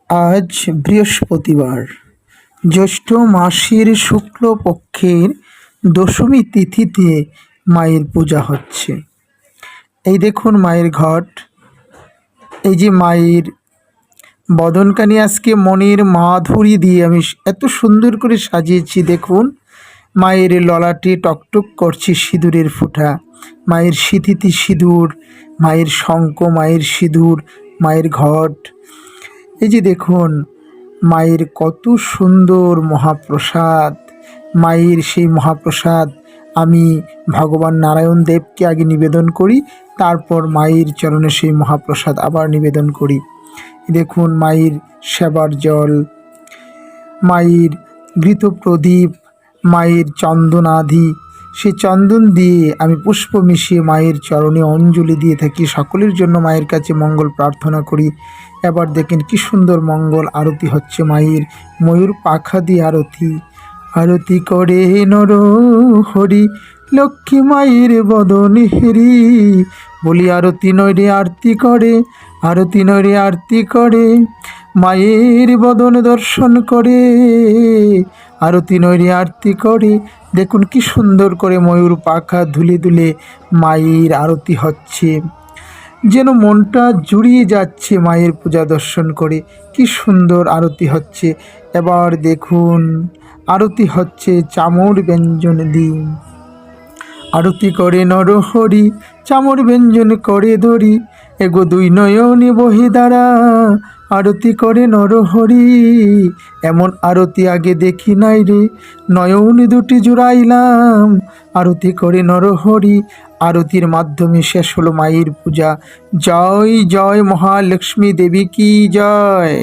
আজ বৃহস্পতিবার, জ্যৈষ্ঠ মাসের শুক্লপক্ষের দশমী তিথিতে মায়ের পূজা হচ্ছে। এই দেখুন মায়ের ঘট, এই যে মায়ের বদনকানি আজকে মনের মাধুরী দিয়ে আমি এত সুন্দর করে সাজিয়েছি। দেখুন মায়ের ললাটে টকটক করছে সিঁদুরের ফোঁটা, মায়ের সিঁথিতে সিঁদুর, মায়ের শঙ্খ, মায়ের সিঁদুর, মায়ের ঘট। এই যে দেখুন মায়ের কত সুন্দর মহাপ্রসাদ। মায়ের সেই মহাপ্রসাদ আমি ভগবান নারায়ণ দেবকে আগে নিবেদন করি, তারপর মায়ের চরণে সেই মহাপ্রসাদ আবার নিবেদন করি। দেখুন মায়ের সেবার জল, মায়ের ঘৃত প্রদীপ, মায়ের চন্দনাদি, সেই চন্দন দিয়ে আমি পুষ্প মিশিয়ে মায়ের চরণে অঞ্জলি দিয়ে থাকি। সকলের জন্য মায়ের কাছে মঙ্গল প্রার্থনা করি। এবার দেখেন কি সুন্দর মঙ্গল আরতি হচ্ছে। মায়ের ময়ূর পাখা দিয়ে আরতি, আরতি করে নর হরি, লক্ষ্মী মায়ের বদন হেরি। বলি আরতি নয়রে আরতি করে, আরতি নয়রে আরতি করে, মায়ের বদন দর্শন করে, আরতি নয়রে আরতি করে। দেখুন কি সুন্দর করে ময়ূর পাখা ধুলে ধুলে মায়ের আরতি হচ্ছে, যেন মনটা জুড়িয়ে যাচ্ছে মায়ের পূজা দর্শন করে। কি সুন্দর আরতি হচ্ছে। এবার দেখুন আরতি হচ্ছে চামর ব্যঞ্জন দিন, আরতি করে নরহরি, চামর ব্যঞ্জন করে ধরি, এগো দুই নয়নে বহি দ্বারা, আরতি করে নরহরি। এমন আরতি আগে দেখি নাই রে, নয়ন দুটি জুড়াইলাম, আরতি করে নরহরি। আরতির মাধ্যমে শেষ হলো মায়ের পূজা। জয় জয় মহালক্ষ্মী দেবী কি জয়।